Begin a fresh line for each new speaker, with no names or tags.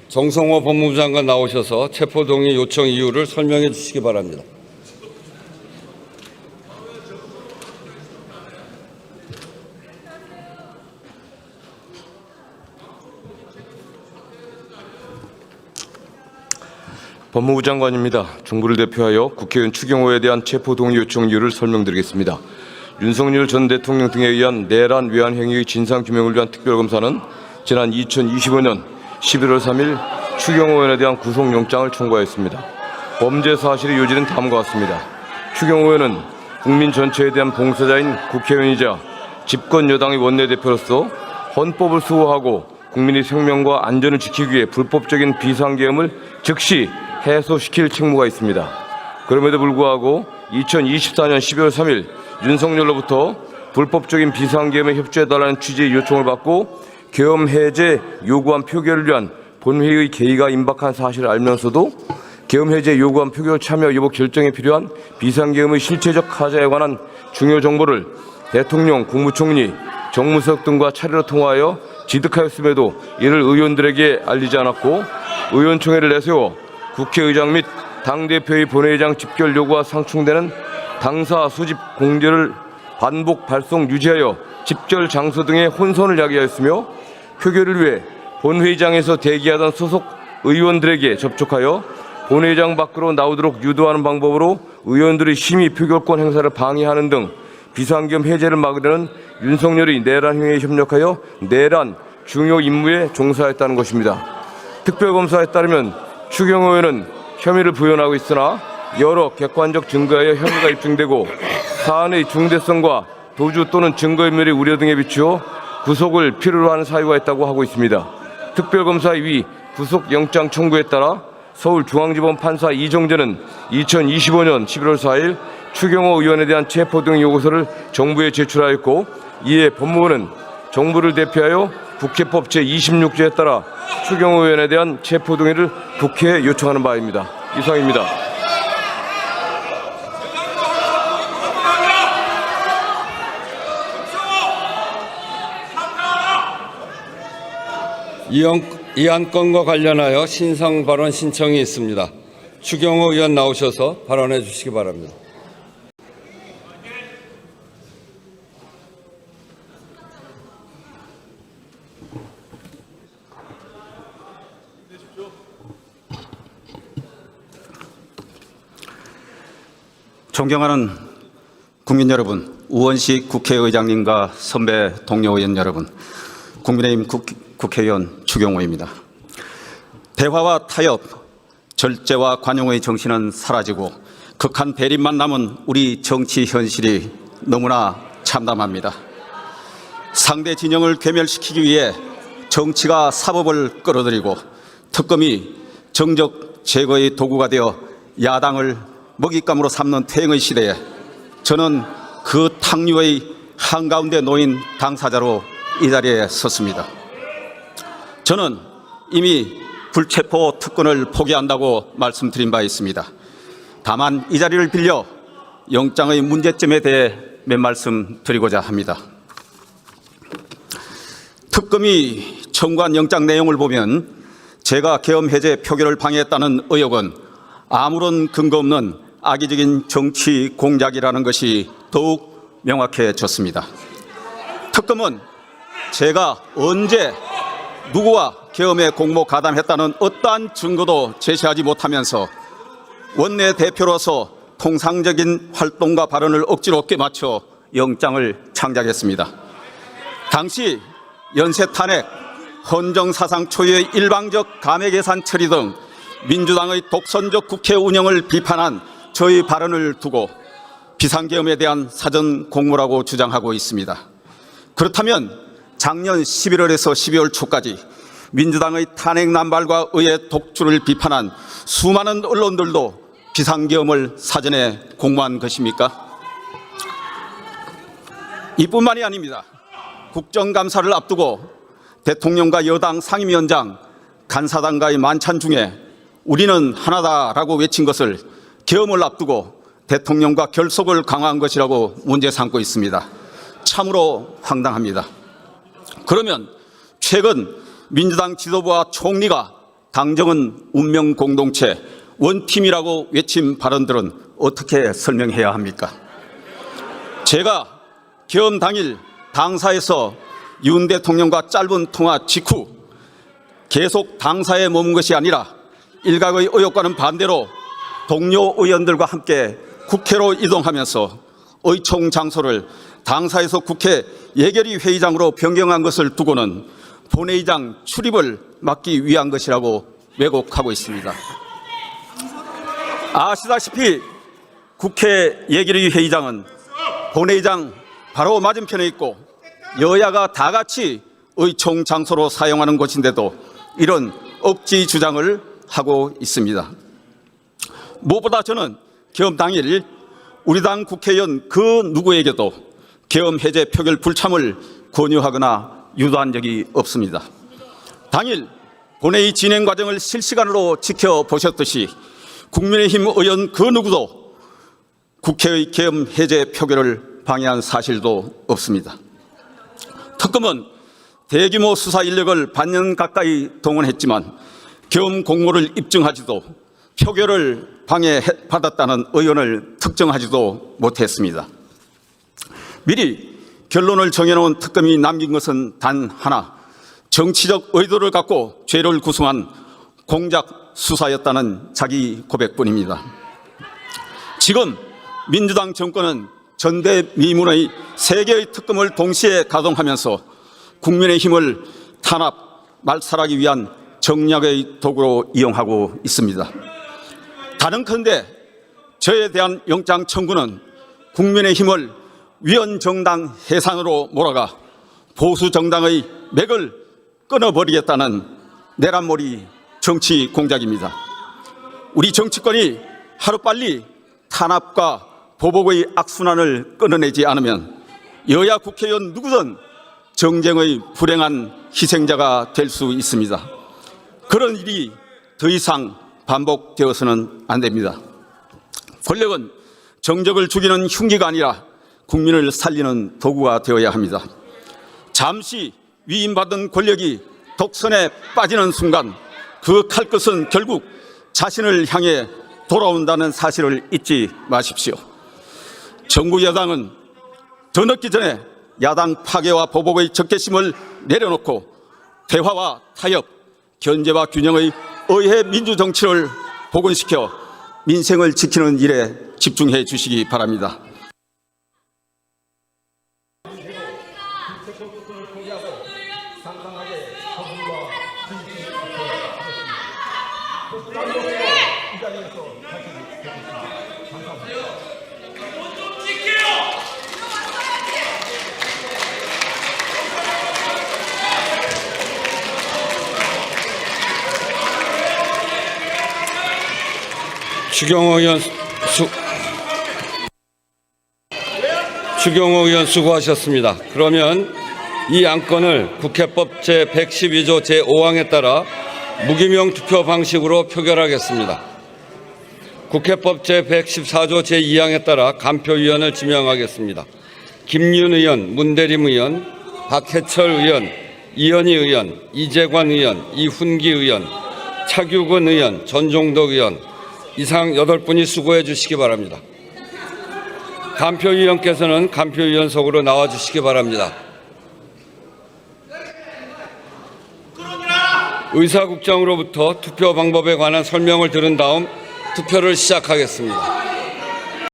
정성호 법무부 장관 나오셔서 체포동의 요청 이유를 설명해 주시기 바랍니다.
법무부 장관입니다. 정부를 대표하여 국회의원 추경호에 대한 체포동의 요청 이유를 설명드리겠습니다. 윤석열 전 대통령 등에 의한 내란 외환 행위의 진상규명을 위한 특별검사는 지난 2025년 11월 3일 추경호 의원에 대한 구속영장을 청구하였습니다. 범죄 사실의 요지는 다음과 같습니다. 추경호 의원은 국민 전체에 대한 봉사자인 국회의원이자 집권 여당의 원내대표로서 헌법을 수호하고 국민의 생명과 안전을 지키기 위해 불법적인 비상계엄을 즉시 해소시킬 책무가 있습니다. 그럼에도 불구하고 2024년 12월 3일 윤석열로부터 불법적인 비상계엄에 협조해달라는 취지의 요청을 받고 계엄 해제 요구안 표결을 위한 본회의의 개의가 임박한 사실을 알면서도 계엄 해제 요구안 표결 참여 여부 결정에 필요한 비상계엄의 실체적 하자에 관한 중요 정보를 대통령, 국무총리, 정무수석 등과 차례로 통화하여 지득하였음에도 이를 의원들에게 알리지 않았고 의원총회를 내세워 국회의장 및 당대표의 본회의장 집결 요구와 상충되는 당사 수집 공지를 반복 발송 유지하여 집결 장소 등의 혼선을 야기하였으며 표결을 위해 본회의장에서 대기하던 소속 의원들에게 접촉하여 본회의장 밖으로 나오도록 유도하는 방법으로 의원들의 심의 표결권 행사를 방해하는 등 비상계엄 해제를 막으려는 윤석열의 내란 행위에 협력하여 내란 중요 임무에 종사했다는 것입니다. 특별검사에 따르면 추경호 의원은 혐의를 부인하고 있으나 여러 객관적 증거에 혐의가 입증되고 사안의 중대성과 도주 또는 증거인멸의 우려 등에 비추어 구속을 필요로 하는 사유가 있다고 하고 있습니다. 특별검사의 위 구속영장 청구에 따라 서울중앙지법 판사 이정재는 2025년 11월 4일 추경호 의원에 대한 체포동 요구서를 정부에 제출하였고 이에 법무부는 정부를 대표하여 국회법 제26조에 따라 추경호 의원에 대한 체포동의를 국회에 요청하는 바입니다. 이상입니다.
이 안건과 관련하여 신상 발언 신청이 있습니다. 추경호 의원 나오셔서 발언해 주시기 바랍니다.
존경하는 국민 여러분, 우원식 국회의장님과 선배 동료 의원 여러분, 국민의힘 국회의원 추경호입니다. 대화와 타협, 절제와 관용의 정신은 사라지고 극한 대립만 남은 우리 정치 현실이 너무나 참담합니다. 상대 진영을 괴멸시키기 위해 정치가 사법을 끌어들이고 특검이 정적 제거의 도구가 되어 야당을 먹잇감으로 삼는 퇴행의 시대에 저는 그 탕류의 한가운데 놓인 당사자로 이 자리에 섰습니다. 저는 이미 불체포 특권을 포기한다고 말씀드린 바 있습니다. 다만 이 자리를 빌려 영장의 문제점에 대해 몇 말씀 드리고자 합니다. 특검이 청구한 영장 내용을 보면 제가 계엄 해제 표결을 방해했다는 의혹은 아무런 근거 없는 악의적인 정치 공작이라는 것이 더욱 명확해졌습니다. 특검은 제가 언제 누구와 계엄에 공모 가담했다는 어떠한 증거도 제시하지 못하면서 원내대표로서 통상적인 활동과 발언을 억지로 껴맞춰 영장을 창작했습니다. 당시 연쇄탄핵, 헌정사상 초유의 일방적 감액예산 처리 등 민주당의 독선적 국회 운영을 비판한 저의 발언을 두고 비상계엄에 대한 사전 공모라고 주장하고 있습니다. 그렇다면 작년 11월에서 12월 초까지 민주당의 탄핵 남발과 의회 독주를 비판한 수많은 언론들도 비상계엄을 사전에 공모한 것입니까? 이뿐만이 아닙니다. 국정감사를 앞두고 대통령과 여당 상임위원장, 간사당과의 만찬 중에 우리는 하나다라고 외친 것을 계엄을 앞두고 대통령과 결속을 강화한 것이라고 문제 삼고 있습니다. 참으로 황당합니다. 그러면 최근 민주당 지도부와 총리가 당정은 운명 공동체, 원팀이라고 외친 발언들은 어떻게 설명해야 합니까? 제가 계엄 당일 당사에서 윤 대통령과 짧은 통화 직후 계속 당사에 머문 것이 아니라 일각의 의혹과는 반대로 동료 의원들과 함께 국회로 이동하면서 의총 장소를 당사에서 국회 예결위 회의장으로 변경한 것을 두고는 본회의장 출입을 막기 위한 것이라고 왜곡하고 있습니다. 아시다시피 국회 예결위 회의장은 본회의장 바로 맞은편에 있고 여야가 다 같이 의총 장소로 사용하는 곳인데도 이런 억지 주장을 하고 있습니다. 무엇보다 저는 계엄 당일 우리 당 국회의원 그 누구에게도 계엄 해제 표결 불참을 권유하거나 유도한 적이 없습니다. 당일 본회의 진행 과정을 실시간으로 지켜보셨듯이 국민의힘 의원 그 누구도 국회의 계엄 해제 표결을 방해한 사실도 없습니다. 특검은 대규모 수사 인력을 반년 가까이 동원했지만 계엄 공모를 입증하지도 표결을 방해받았다는 의원을 특정하지도 못했습니다. 미리 결론을 정해놓은 특검이 남긴 것은 단 하나, 정치적 의도를 갖고 죄를 구성한 공작 수사였다는 자기 고백뿐입니다. 지금 민주당 정권은 전대미문의 3개의 특검을 동시에 가동하면서 국민의힘을 탄압, 말살하기 위한 정략의 도구로 이용하고 있습니다. 다른컨대 저에 대한 영장 청구는 국민의힘을 위헌정당 해산으로 몰아가 보수정당의 맥을 끊어버리겠다는 내란몰이 정치 공작입니다. 우리 정치권이 하루빨리 탄압과 보복의 악순환을 끊어내지 않으면 여야 국회의원 누구든 정쟁의 불행한 희생자가 될 수 있습니다. 그런 일이 더 이상 반복되어서는 안 됩니다. 권력은 정적을 죽이는 흉기가 아니라 국민을 살리는 도구가 되어야 합니다. 잠시 위임받은 권력이 독선에 빠지는 순간 그 칼끝은 결국 자신을 향해 돌아온다는 사실을 잊지 마십시오. 정부 여당은 더 늦기 전에 야당 파괴와 보복의 적개심을 내려놓고 대화와 타협, 견제와 균형의 의회 민주정치를 복원시켜 민생을 지키는 일에 집중해 주시기 바랍니다.
추경호 의원 수고하셨습니다. 그러면 이 안건을 국회법 제112조 제5항에 따라 무기명 투표 방식으로 표결하겠습니다. 국회법 제114조 제2항에 따라 간표위원을 지명하겠습니다. 김윤 의원, 문대림 의원, 박해철 의원, 이현희 의원, 이재관 의원, 이훈기 의원, 차규근 의원, 전종덕 의원 이상 8분이 수고해 주시기 바랍니다. 간표위원께서는 간표위원석으로 나와 주시기 바랍니다. 의사국장으로부터 투표 방법에 관한 설명을 들은 다음 투표를 시작하겠습니다.